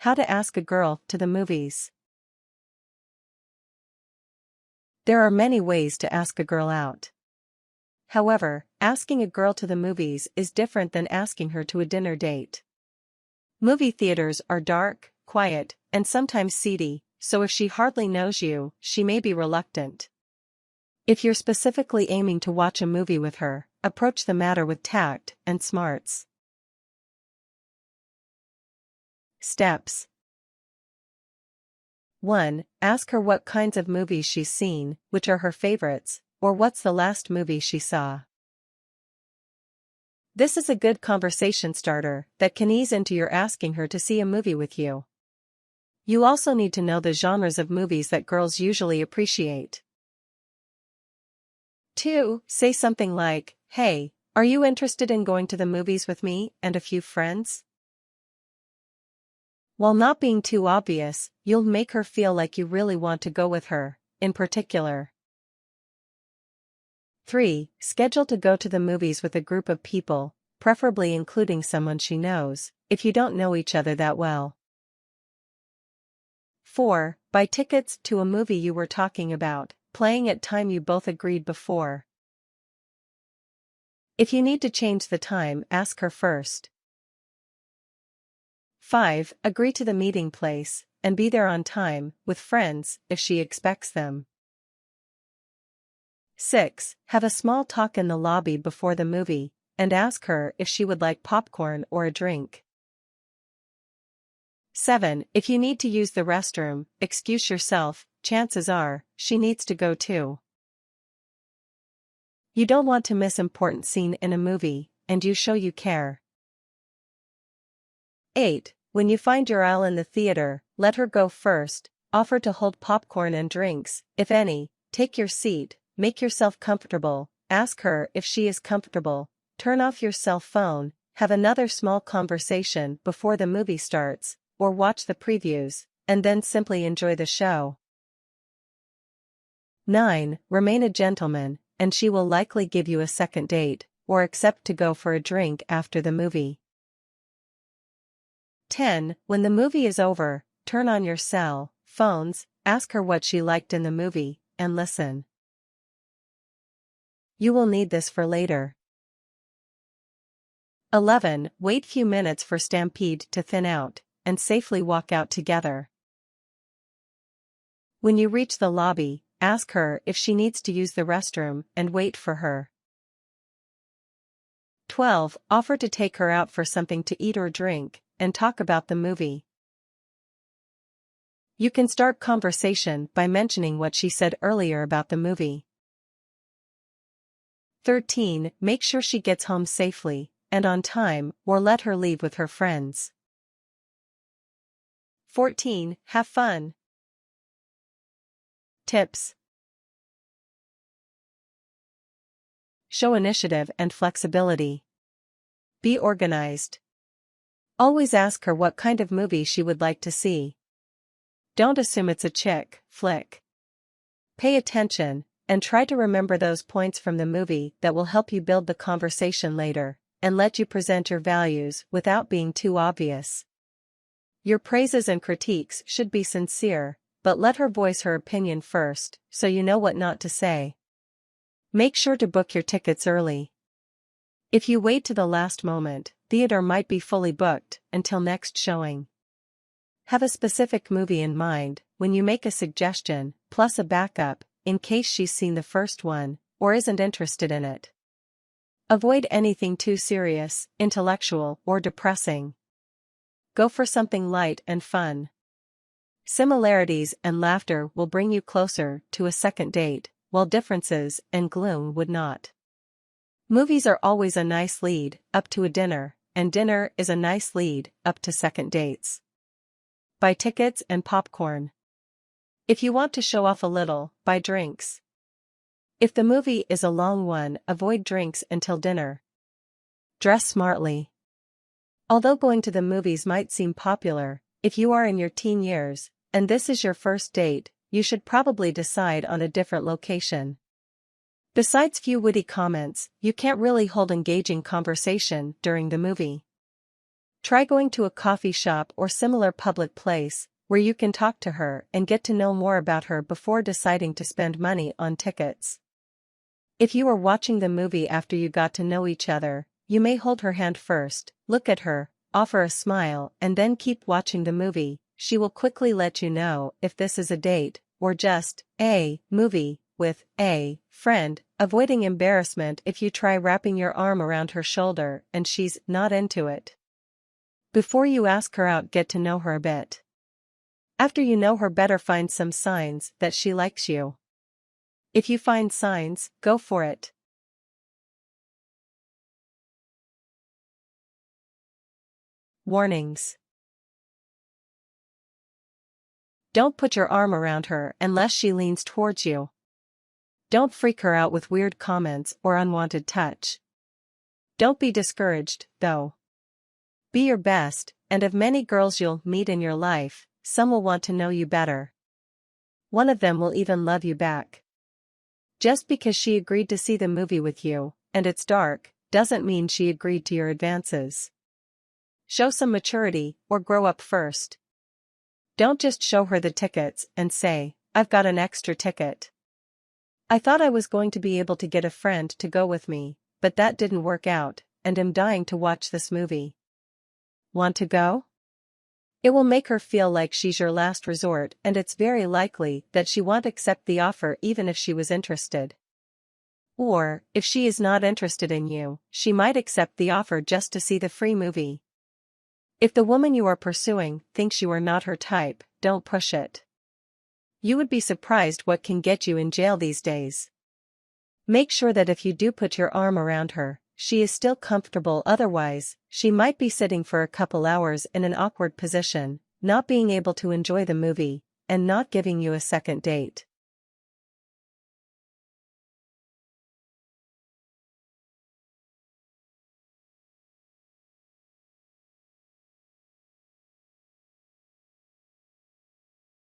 How to ask a girl to the movies. There are many ways to ask a girl out. However, asking a girl to the movies is different than asking her to a dinner date. Movie theaters are dark, quiet, and sometimes seedy, so if she hardly knows you, she may be reluctant. If you're specifically aiming to watch a movie with her, approach the matter with tact and smarts. Steps. 1. Ask her what kinds of movies she's seen, which are her favorites, or what's the last movie she saw. This is a good conversation starter that can ease into your asking her to see a movie with you. You also need to know the genres of movies that girls usually appreciate. 2. Say something like, "Hey, are you interested in going to the movies with me and a few friends?" While not being too obvious, you'll make her feel like you really want to go with her, in particular. 3. Schedule to go to the movies with a group of people, preferably including someone she knows, if you don't know each other that well. 4. Buy tickets to a movie you were talking about, playing at time you both agreed before. If you need to change the time, ask her first. 5. Agree to the meeting place, and be there on time, with friends, if she expects them. 6. Have a small talk in the lobby before the movie, and ask her if she would like popcorn or a drink. 7. If you need to use the restroom, excuse yourself, chances are, she needs to go too. You don't want to miss an important scene in a movie, and you show you care. 8. When you find your aisle in the theater, let her go first, offer to hold popcorn and drinks, if any, take your seat, make yourself comfortable, ask her if she is comfortable, turn off your cell phone, have another small conversation before the movie starts, or watch the previews, and then simply enjoy the show. 9. Remain a gentleman, and she will likely give you a second date, or accept to go for a drink after the movie. 10. When the movie is over, turn on your cell phones, ask her what she liked in the movie, and listen. You will need this for later. 11. Wait few minutes for stampede to thin out, and safely walk out together. When you reach the lobby, ask her if she needs to use the restroom and wait for her. 12. Offer to take her out for something to eat or drink, and talk about the movie. You can start conversation by mentioning what she said earlier about the movie. 13. Make sure she gets home safely, and on time, or let her leave with her friends. 14. Have fun. Tips. Show initiative and flexibility. Be organized. Always ask her what kind of movie she would like to see. Don't assume it's a chick flick. Pay attention, and try to remember those points from the movie that will help you build the conversation later, and let you present your values without being too obvious. Your praises and critiques should be sincere, but let her voice her opinion first, so you know what not to say. Make sure to book your tickets early. If you wait to the last moment, theater might be fully booked until next showing. Have a specific movie in mind when you make a suggestion, plus a backup, in case she's seen the first one, or isn't interested in it. Avoid anything too serious, intellectual, or depressing. Go for something light and fun. Similarities and laughter will bring you closer to a second date, while differences and gloom would not. Movies are always a nice lead up to a dinner, and dinner is a nice lead up to second dates. Buy tickets and popcorn. If you want to show off a little, buy drinks. If the movie is a long one, avoid drinks until dinner. Dress smartly. Although going to the movies might seem popular, if you are in your teen years, and this is your first date, you should probably decide on a different location. Besides few witty comments, you can't really hold engaging conversation during the movie. Try going to a coffee shop or similar public place, where you can talk to her and get to know more about her before deciding to spend money on tickets. If you are watching the movie after you got to know each other, you may hold her hand first, look at her, offer a smile, and then keep watching the movie. She will quickly let you know if this is a date, or just a movie with a friend, avoiding embarrassment if you try wrapping your arm around her shoulder and she's not into it. Before you ask her out, get to know her a bit. After you know her better, find some signs that she likes you. If you find signs, go for it. Warnings. Don't put your arm around her unless she leans towards you. Don't freak her out with weird comments or unwanted touch. Don't be discouraged, though. Be your best, and of many girls you'll meet in your life, some will want to know you better. One of them will even love you back. Just because she agreed to see the movie with you, and it's dark, doesn't mean she agreed to your advances. Show some maturity, or grow up first. Don't just show her the tickets and say, "I've got an extra ticket. I thought I was going to be able to get a friend to go with me, but that didn't work out, and am dying to watch this movie. Want to go?" It will make her feel like she's your last resort, and it's very likely that she won't accept the offer even if she was interested. Or, if she is not interested in you, she might accept the offer just to see the free movie. If the woman you are pursuing thinks you are not her type, don't push it. You would be surprised what can get you in jail these days. Make sure that if you do put your arm around her, she is still comfortable, otherwise, she might be sitting for a couple hours in an awkward position, not being able to enjoy the movie, and not giving you a second date.